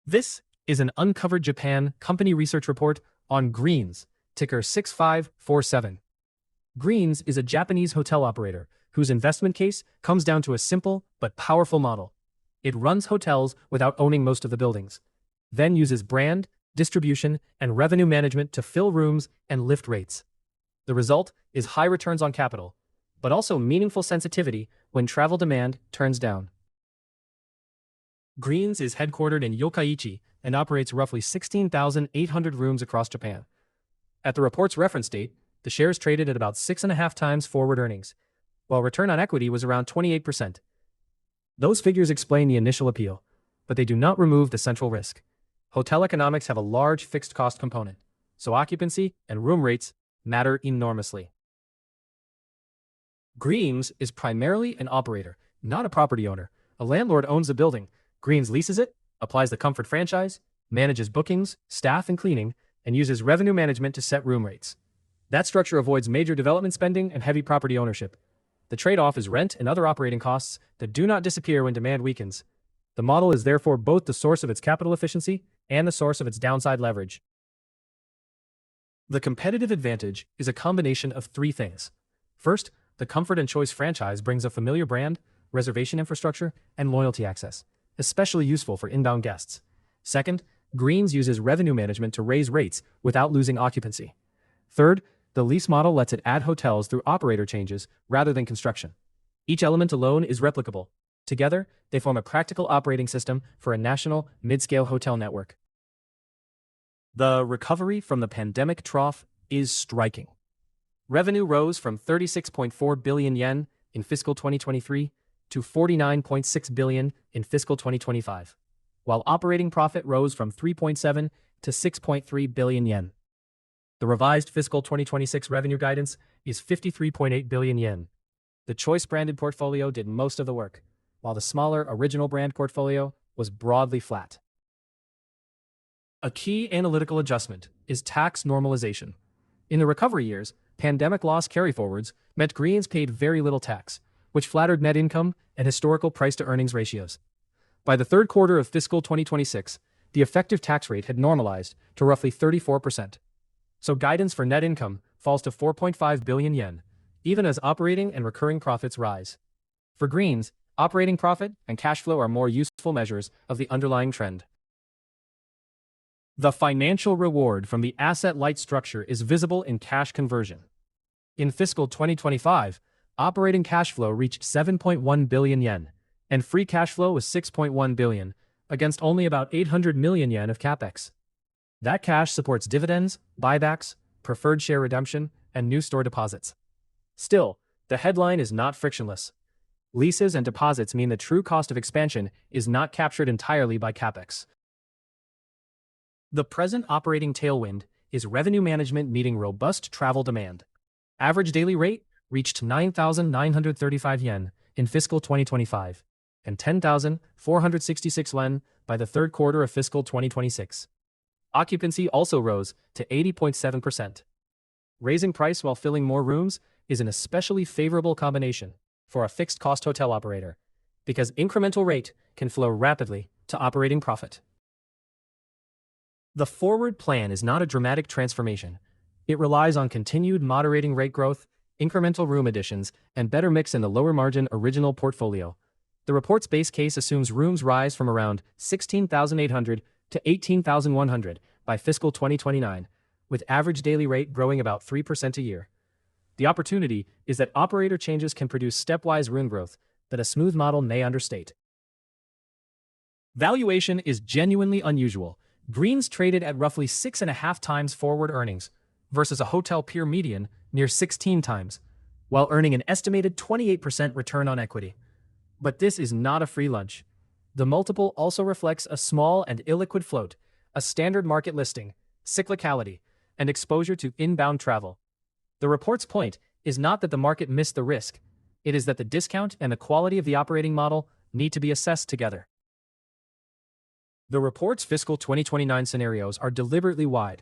This is an Uncovered Japan company research report on Greens, ticker 6547. Greens is a Japanese hotel operator whose investment case comes down to a simple but powerful model. It runs hotels without owning most of the buildings, then uses brand, distribution, and revenue management to fill rooms and lift rates. The result is high returns on capital, but also meaningful sensitivity when travel demand turns down. Greens is headquartered in Yokkaichi and operates roughly 16,800 rooms across Japan. At the report's reference date, the shares traded at about 6.5 times forward earnings, while return on equity was around 28%. Those figures explain the initial appeal, but they do not remove the central risk. Hotel economics have a large fixed cost component, so occupancy and room rates matter enormously. Greens is primarily an operator, not a property owner. A landlord owns the building. Greens leases it, applies the comfort franchise, manages bookings, staff, and cleaning, and uses revenue management to set room rates. That structure avoids major development spending and heavy property ownership. The trade-off is rent and other operating costs that do not disappear when demand weakens. The model is therefore both the source of its capital efficiency and the source of its downside leverage. The competitive advantage is a combination of three things. First, the Comfort and Choice franchise brings a familiar brand, reservation infrastructure, and loyalty access, especially useful for inbound guests. Second, Greens uses revenue management to raise rates without losing occupancy. Third, the lease model lets it add hotels through operator changes rather than construction. Each element alone is replicable. Together, they form a practical operating system for a national, mid-scale hotel network. The recovery from the pandemic trough is striking. Revenue rose from 36.4 billion yen in fiscal 2023 to 49.6 billion in fiscal 2025, while operating profit rose from 3.7 to 6.3 billion yen. The revised fiscal 2026 revenue guidance is 53.8 billion yen. The Choice-branded portfolio did most of the work, while the smaller original brand portfolio was broadly flat. A key analytical adjustment is tax normalization. In the recovery years, pandemic loss carryforwards meant Greens paid very little tax, which flattered net income and historical price-to-earnings ratios. By the third quarter of fiscal 2026, the effective tax rate had normalized to roughly 34%. So guidance for net income falls to 4.5 billion yen, even as operating and recurring profits rise. For Greens, operating profit and cash flow are more useful measures of the underlying trend. The financial reward from the asset-light structure is visible in cash conversion. In fiscal 2025, operating cash flow reached 7.1 billion yen, and free cash flow was 6.1 billion, against only about 800 million yen of capex. That cash supports dividends, buybacks, preferred share redemption, and new store deposits. Still, the headline is not frictionless. Leases and deposits mean the true cost of expansion is not captured entirely by capex. The present operating tailwind is revenue management meeting robust travel demand. Average daily rate reached 9,935 yen in fiscal 2025 and 10,466 yen by the third quarter of fiscal 2026. Occupancy also rose to 80.7%. Raising price while filling more rooms is an especially favorable combination for a fixed-cost hotel operator, because incremental rate can flow rapidly to operating profit. The forward plan is not a dramatic transformation. It relies on continued moderating rate growth, incremental room additions, and better mix in the lower-margin original portfolio. The report's base case assumes rooms rise from around 16,800 to 18,100 by fiscal 2029, with average daily rate growing about 3% a year. The opportunity is that operator changes can produce stepwise room growth that a smooth model may understate. Valuation is genuinely unusual. Greens traded at roughly 6.5 times forward earnings versus a hotel peer median near 16 times, while earning an estimated 28% return on equity. But this is not a free lunch. The multiple also reflects a small and illiquid float, a standard market listing, cyclicality, and exposure to inbound travel. The report's point is not that the market missed the risk. It is that the discount and the quality of the operating model need to be assessed together. The report's fiscal 2029 scenarios are deliberately wide.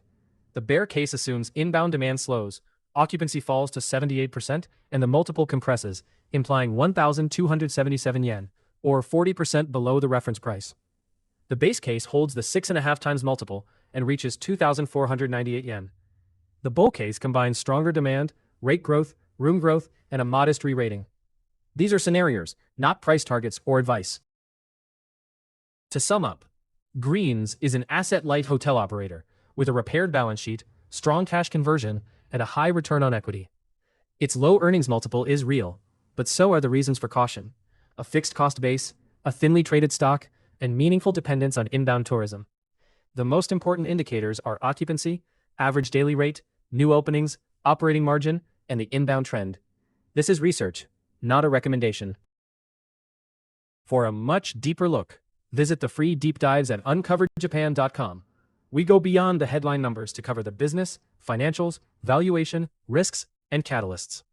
The bear case assumes inbound demand slows, occupancy falls to 78%, and the multiple compresses, implying 1,277 yen, or 40% below the reference price. The base case holds the 6.5 times multiple and reaches 2,498 yen. The bull case combines stronger demand, rate growth, room growth, and a modest re-rating. These are scenarios, not price targets or advice. To sum up, Greens is an asset-light hotel operator with a repaired balance sheet, strong cash conversion, and a high return on equity. Its low earnings multiple is real, but so are the reasons for caution: a fixed cost base, a thinly traded stock, and meaningful dependence on inbound tourism. The most important indicators are occupancy, average daily rate, new openings, operating margin, and the inbound trend. This is research, not a recommendation. For a much deeper look, visit the free deep dives at uncoveredjapan.com. We go beyond the headline numbers to cover the business, financials, valuation, risks, and catalysts.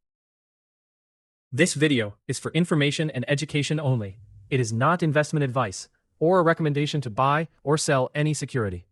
This video is for information and education only. It is not investment advice or a recommendation to buy or sell any security.